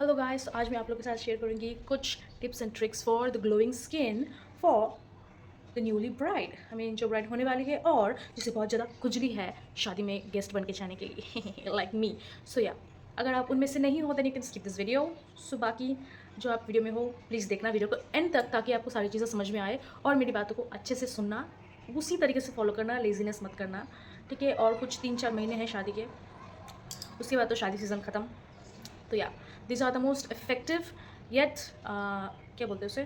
Hello guys, आज मैं आप लोगों के साथ शेयर करूंगी कुछ tips and tricks for the glowing skin for the newly bride. जो ब्राइड होने वाली है और जिसे बहुत ज़्यादा खुजली है शादी में गेस्ट बन के जाने के लिए लाइक मी। सो या, अगर आप उनमें से नहीं हो then you can skip this video. So बाकी जो आप वीडियो में हो प्लीज़ देखना वीडियो को एंड तक, ताकि आपको सारी चीज़ें समझ में आए और मेरी बातों को अच्छे से सुनना, उसी तरीके से फॉलो करना, लेजीनेस मत करना, ठीक है। और कुछ 3-4 महीने हैं शादी के, उसके बाद तो शादी सीज़न ख़त्म। तो या, these are the most effective yet क्या बोलते हैं उसे,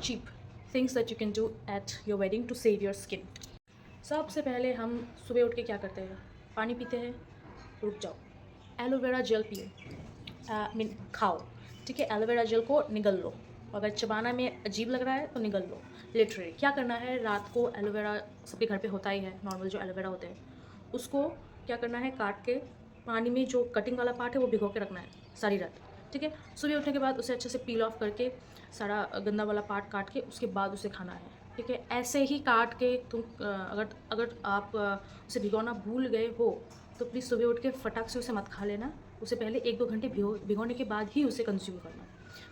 cheap things that you can do at your wedding to save your skin. सबसे पहले हम सुबह उठ के क्या करते हैं, पानी पीते हैं। रुक जाओ, एलोवेरा जेल पियो, मीन खाओ, ठीक है। एलोवेरा जेल को निगल लो, अगर चबाना में अजीब लग रहा है तो निगल लो। लिटरली क्या करना है, रात को एलोवेरा सबके घर पे होता ही है, नॉर्मल जो एलोवेरा होते हैं उसको क्या करना है, काट के पानी में जो कटिंग वाला पार्ट है वो भिगो के रखना है सारी रात, ठीक है। सुबह उठने के बाद उसे अच्छे से पील ऑफ करके सारा गंदा वाला पार्ट काट के उसके बाद उसे खाना है, ठीक है। ऐसे ही काट के तुम अगर अगर आप उसे भिगोना भूल गए हो तो प्लीज़ सुबह उठ के फटाक से उसे मत खा लेना। उसे पहले 1-2 घंटे भिगोने के बाद ही उसे कंज्यूम करना।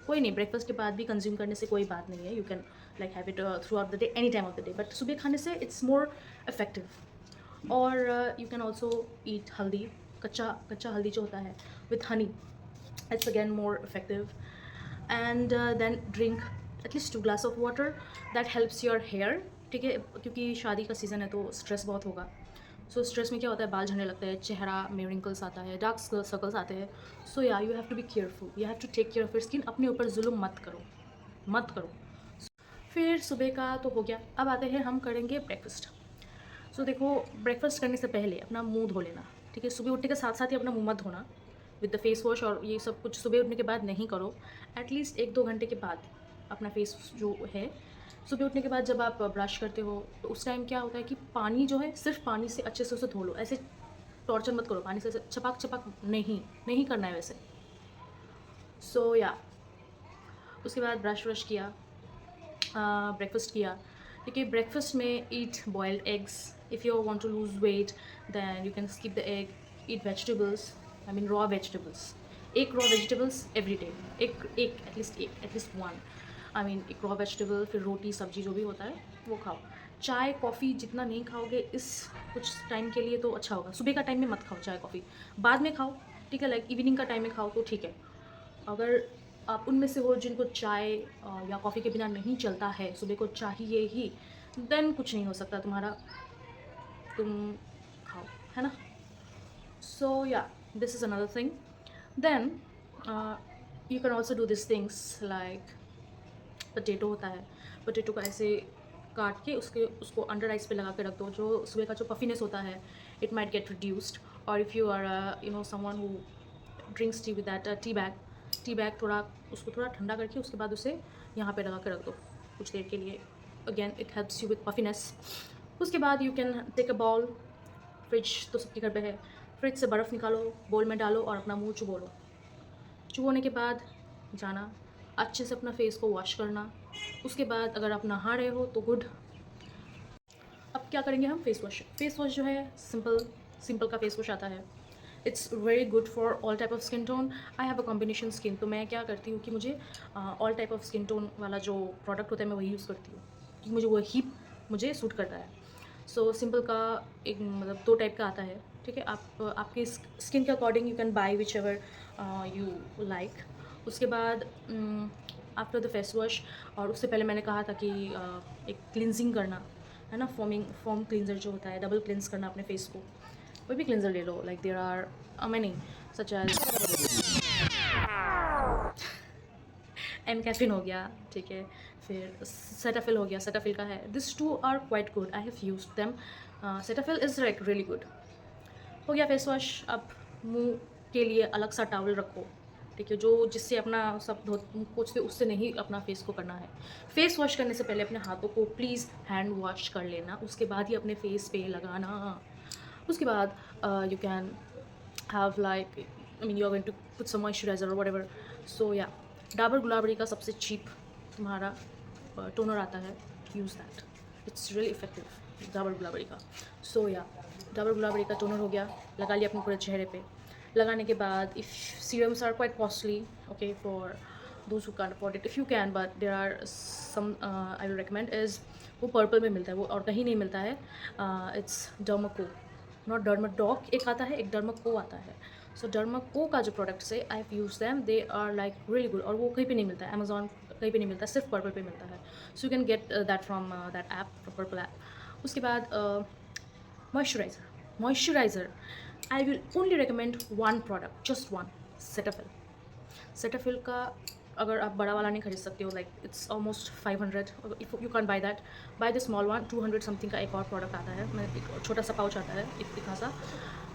कोई नहीं, ब्रेकफास्ट के बाद भी कंज्यूम करने से कोई बात नहीं है, you can like have it throughout the day, any time of the day, but सुबह खाने से इट्स मोर इफेक्टिव। और you can also eat haldi, कच्चा कच्चा हल्दी जो होता है with honey, it's again more effective. And then drink at least 2 glass of water, that helps your hair, ठीक है। क्योंकि शादी का सीज़न है तो स्ट्रेस बहुत होगा। सो स्ट्रेस में क्या होता है, बाल झड़ने लगता है, चेहरा में रिंकल्स आता है, डार्क सर्कल्स आते हैं। So yeah, you have to be careful, you have to take care of your skin. अपने ऊपर जुल्म मत करो, मत करो। फिर सुबह का तो हो गया, अब आते हैं हम करेंगे ब्रेकफास्ट। सो देखो, ब्रेकफास्ट करने से पहले अपना मुंह धो लेना, ठीक है। सुबह उठने के साथ साथ ही अपना मुंह मत धोना विद द फेस वॉश, और ये सब कुछ सुबह उठने के बाद नहीं करो। एटलीस्ट 1-2 घंटे के बाद अपना फेस जो है, सुबह उठने के बाद जब आप ब्रश करते हो तो उस टाइम क्या होता है कि पानी जो है, सिर्फ पानी से अच्छे से उसे धो लो। ऐसे टॉर्चर मत करो, पानी से ऐसे छपाक छपाक नहीं नहीं करना है वैसे। सो या, उसके बाद ब्रश व्रश किया, ब्रेकफास्ट किया, ठीक है। ब्रेकफास्ट में eat boiled eggs, if you want to lose weight then you can skip the egg, eat vegetables, raw vegetables, एक रॉ वेजिटेबल्स एवरी डे, एक एक एटलीस्ट वन, एक रॉ वेजिटेबल, फिर रोटी सब्जी जो भी होता है वो खाओ। चाय कॉफ़ी जितना नहीं खाओगे इस कुछ टाइम के लिए तो अच्छा होगा। सुबह का टाइम में मत खाओ चाय कॉफ़ी, बाद में खाओ, ठीक है। लाइक इवनिंग का टाइम में खाओ तो ठीक है। अगर आप उनमें से हो जिनको चाय या कॉफ़ी के बिना नहीं चलता है, सुबह को चाहिए ही, देन कुछ नहीं हो सकता तुम्हारा, तुम खाओ, है ना। So yeah, this is another thing. Then you can also do this things like potato होता है, पोटैटो को ऐसे काट के उसको अंडर आइस पे लगा के रख दो, जो सुबह का जो पफीनेस होता है इट माइट गेट रिड्यूस्ड। और if you are someone who drinks tea with that tea bag थोड़ा उसको थोड़ा ठंडा करके उसके बाद उसे यहाँ पे लगा के रख दो कुछ देर के लिए, again it helps you with puffiness. उसके बाद you can take a bowl, fridge तो सबके घर पे है, फ्रिज से बर्फ़ निकालो, बोल में डालो और अपना मुंह चुबो लो। चुबोने के बाद जाना, अच्छे से अपना फेस को वॉश करना। उसके बाद अगर आप नहा रहे हो तो गुड। अब क्या करेंगे हम, फेस वॉश जो है सिंपल का फेस वॉश आता है, it's very good for all type of skin tone. I have a combination skin, तो मैं क्या करती हूँ कि मुझे all type of skin tone वाला जो प्रोडक्ट होता है मैं वही यूज़ करती हूँ, क्योंकि मुझे वही मुझे सूट करता है। सो सिंपल का एक 2 टाइप का आता है, ठीक है। आप आपके स्किन के according you can by which ever you like. उसके बाद आफ्टर द फेस वॉश, और उससे पहले मैंने कहा था कि एक क्लिनजिंग करना है ना, फॉर्म क्लिनजर जो होता है, डबल क्लिनज करना अपने फेस को। कोई भी क्लिनजर ले लो, like there are many such as mCaffeine हो गया, ठीक है। फिर सेटाफिल हो गया, सेटाफिल का है, this two are quite good, I have used them. Cetaphil is like really good. हो गया फेस वॉश। अब मुंह के लिए अलग सा टॉवल रखो, ठीक है, जो जिससे अपना सब मुँह पोंछते उससे नहीं अपना फेस को करना है। फेस वॉश करने से पहले अपने हाथों को प्लीज़ हैंड वॉश कर लेना, उसके बाद ही अपने फेस पे लगाना। उसके बाद you can have like you are going to put some moisturiser और whatever. So yeah, Dabur Gulabari का सबसे चीप तुम्हारा टोनर आता है, use that, it's really effective Dabur Gulabari का। सो या, डाबर गुलाबरी का टोनर हो गया, लगा लिया अपने पूरे चेहरे पे। लगाने के बाद if serums are quite costly, okay, for those who can't afford it, if you can, but there are some I will recommend is वो पर्पल में मिलता है, वो और कहीं नहीं मिलता है. इट्स डर्माको, नॉट डर्माडॉक एक आता है, एक डर्माको आता है. सो डर्माको का जो प्रोडक्ट्स है, I have use them, they are like really good. और वो कहीं पे नहीं मिलता है, अमेजोन कहीं पे नहीं मिलता है, सिर्फ पर्पल पे मिलता है. So you can get that from that app, from purple app. उसके बाद moisturiser I will only recommend one product, just one, Cetaphil. Cetaphil का अगर आप बड़ा वाला नहीं खरीद सकते हो, like it's almost 500, if you can by that, by the small one. 200 something का एक और प्रोडक्ट आता है, मैं एक छोटा सा पाउच आता है इतना सा.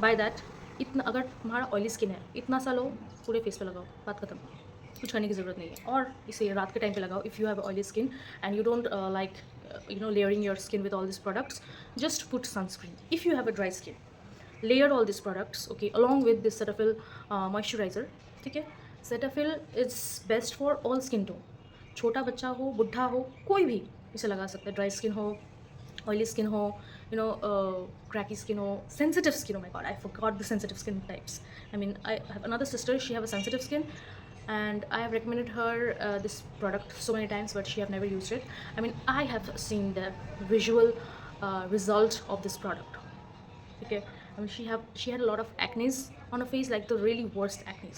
By that. इतना अगर तुम्हारा ऑयली स्किन है, इतना सा लो, पूरे फेस पे लगाओ, बात खत्म, कुछ करने की ज़रूरत नहीं है. और इसे रात के टाइम पे लगाओ. If you have oily skin and you don't like layering your skin with all these products, just put sunscreen. If you have a dry skin, layer all these products, okay, along with this Cetaphil moisturizer. ठीक है, Cetaphil is best for all skin tone. छोटा बच्चा हो, बुढ़ा हो, कोई भी इसे लगा सकता है. ड्राई स्किन हो, ऑयली स्किन हो, क्रैकी स्किन हो, sensitive skin. Oh my god, I forgot the sensitive skin types. I mean, I have another sister, she have a sensitive skin, and I have recommended her this product so many times, but she have never used it. I mean, I have seen the visual result of this product. Okay, I mean, she had a lot of acne on her face, like the really worst acne.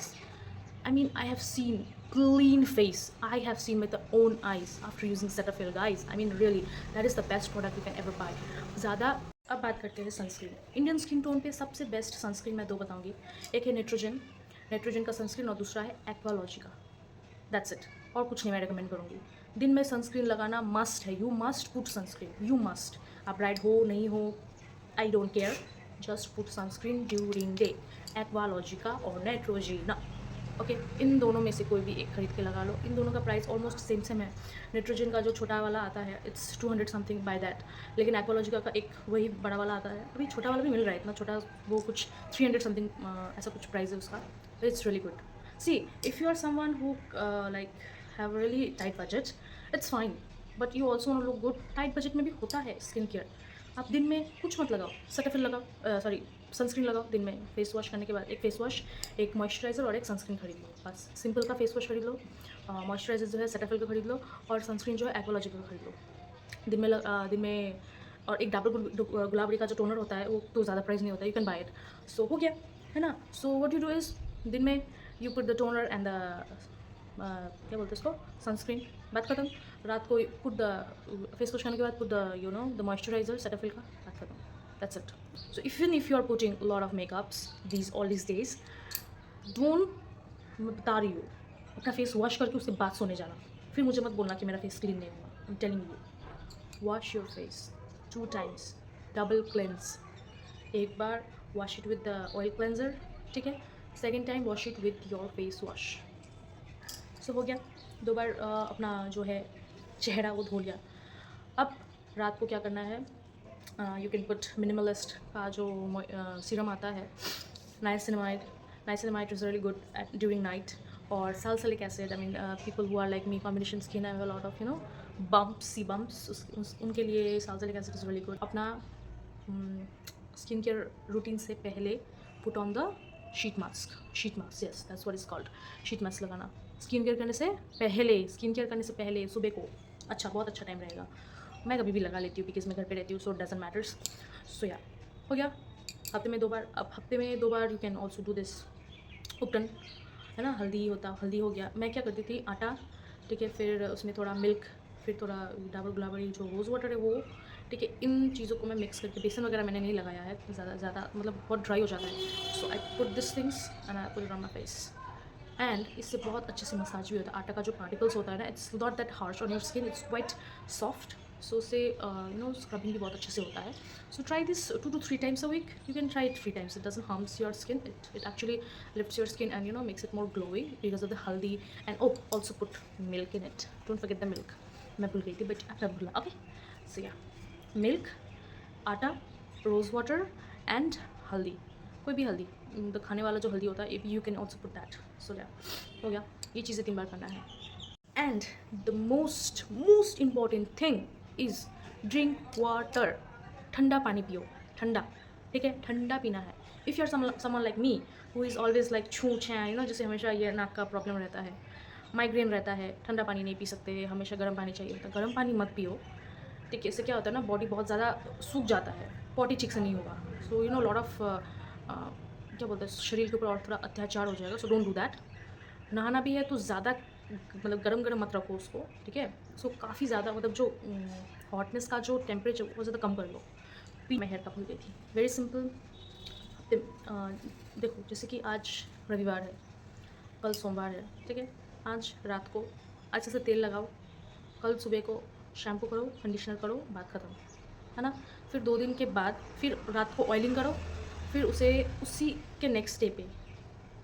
I mean, I have seen clean face. I have seen with the own eyes after using Cetaphil, guys. I mean, really, that is the best product you can ever buy. ज़्यादा. अब बात करते हैं sunscreen. Indian skin tone पे सबसे best sunscreen मैं दो बताऊंगी. एक है नेट्रोजन का सनस्क्रीन, और दूसरा है एक्वालॉजी का. That's it. और कुछ नहीं मैं रिकमेंड करूँगी. दिन में सनस्क्रीन लगाना मस्ट है. You must put sunscreen, you must. आप ब्राइड हो नहीं हो, I don't care, just put sunscreen during day. Aqualogica का और नेट्रोजीना. ओके, इन दोनों में से कोई भी एक खरीद के लगा लो. इन दोनों का प्राइस ऑलमोस्ट सेम है. नेट्रोजन का जो छोटा वाला आता है, इट्स 200 समथिंग बाय दैट. लेकिन एक्वालॉजिका का एक वही बड़ा वाला आता है. अभी छोटा वाला भी मिल रहा है, इतना छोटा, वो कुछ 300 समथिंग ऐसा कुछ प्राइस है उसका. It's really good. See, if you are someone who like have really tight budget, it's fine, but you also look good. Tight budget में भी होता है स्किन केयर. आप दिन में कुछ मत लगाओ, सेटाफिल लगाओ, सॉरी, सनस्क्रीन लगाओ दिन में. फेस वॉश करने के बाद एक फेस वॉश, एक मॉइस्चराइज़र और एक सनस्क्रीन खरीद लो. बस सिंपल का फेस वॉश खरीद लो, मॉइस्चराइज़र जो है सेटाफिल का खरीद लो, और सनस्क्रीन जो है एक्वालॉजी का खरीद लो. दिन में और एक डाबर गुलाबरी का जो टोनर होता है, वो तो ज़्यादा प्राइस नहीं होता, यू कैन बाय इट. सो हो गया है ना. So what you do is, दिन में you put the toner and the क्या बोलते हैं उसको, सनस्क्रीन, बात खत्म. रात को पुट द फेस वॉश करने के बाद put the the moisturiser Cetaphil का, बात खत्म. That's it. So even if you are putting a lot of makeups all these days, don't, मैं बता रही हूँ, अपना फेस वॉश करके उसके बाद सोने जाना. फिर मुझे मत बोलना कि मेरा फेस क्लीन नहीं हुआ. I'm telling you, wash your face 2 times, double cleanse. एक बार wash it with the oil cleanser, ठीक है. Second time wash it with your face wash. So हो गया. 2 बार अपना जो है चेहरा वो धो लिया. अब रात को क्या करना है, यू कैन पुट मिनिमलिस्ट का जो सीरम आता है, niacinamide is really good at during night. और salicylic acid, I mean people who are like me, combination skin, have a lot of bumps, उनके लिए salicylic acid is really good. अपना skin care routine से पहले put on the sheet mask, yes that's what is called, sheet mask लगाना. Skin care करने से पहले सुबह को, अच्छा, बहुत अच्छा टाइम रहेगा. मैं कभी भी लगा लेती हूँ बिकॉज मैं घर पे रहती हूँ, सो डजंट मैटर्स. सो या हो गया. हफ्ते में 2 बार. अब हफ्ते में 2 बार you can also do this ubtan, है ना. हल्दी हो गया. मैं क्या करती थी, आटा, ठीक है, फिर उसमें थोड़ा मिल्क, फिर थोड़ा डाबर गुलाबरी जो रोज़ वाटर है वो, ठीक है, इन चीज़ों को मैं मिक्स करके, बेसन वगैरह मैंने नहीं लगाया है ज़्यादा, मतलब बहुत ड्राई हो जाता है. So I put this things and I put it on my face. And इससे बहुत अच्छे से मसाज भी होता है. आटा का जो पार्टिकल्स होता है ना, it's not that harsh on your skin, it's quite soft. So उससे स्क्रबिंग भी बहुत अच्छे से होता है. So try this 2 to 3 times a week. You can try it 3 times. It doesn't harms your skin. It actually lifts your skin and makes it more glowy because of the haldi. And also put milk in it. Don't forget the milk. मैं भूल गई थी, but आपने भूला. Okay. So yeah, milk, आटा, rose water and हल्दी. कोई भी हल्दी, तो खाने वाला जो हल्दी होता है, you can also put that. So yeah, हो गया. ये चीज़ें 3 बार करना है. And the most important thing is drink water. ठंडा पानी पियो, ठंडा, ठीक है, ठंडा पीना है. If you are someone like me, who is always like छू छाँ, यू नो, जिसे हमेशा ये नाक का प्रॉब्लम रहता है, माइग्रेन रहता है, ठंडा पानी नहीं पी सकते, हमेशा गर्म पानी चाहिए होता है, गर्म पानी मत पियो। ठीक है, इससे क्या होता है ना, बॉडी बहुत ज़्यादा सूख जाता है, पॉटी ठीक से नहीं होगा। So you know lot of क्या बोलते हैं, शरीर के ऊपर और थोड़ा अत्याचार हो जाएगा, सो डोंट डू दैट। नहाना भी है तो ज़्यादा मतलब गरम गरम मत रखो उसको, ठीक है। सो काफ़ी ज़्यादा मतलब जो हॉटनेस का जो टेम्परेचर वो ज़्यादा कम कर लो। मैं हेयर कप भूल गई थी, वेरी सिंपल। देखो जैसे कि आज रविवार है, कल सोमवार है, ठीक है। आज रात को अच्छे से तेल लगाओ, कल सुबह को शैम्पू करो, कंडीशनर करो, बात ख़त्म, है ना। फिर 2 दिन के बाद फिर रात को ऑयलिंग करो, फिर उसे उसी के नेक्स्ट डे पे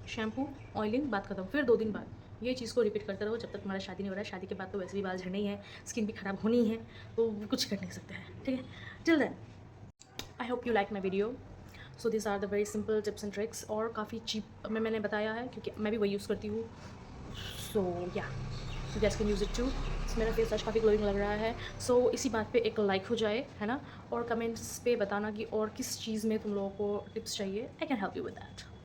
शैम्पू, ऑयलिंग, बात खत्म। फिर 2 दिन बाद ये चीज़ को रिपीट करते रहो जब तक तुम्हारा शादी नहीं हो रहा है। शादी के बाद तो वैसे भी बाल झड़ने ही हैं, स्किन भी ख़राब होनी ही है, तो कुछ कर नहीं सकते हैं, ठीक है। Till then I hope you like my video. So this are the very simple tips and tricks, और काफ़ी चीप में मैंने बताया है क्योंकि मैं भी वही यूज़ करती हूँ। So yeah you guys can use it too. मेरा फेस आज काफ़ी ग्लोइंग लग रहा है। सो इसी बात पे एक लाइक हो जाए, है ना, और कमेंट्स पे बताना कि और किस चीज़ में तुम लोगों को टिप्स चाहिए। I can help you with that.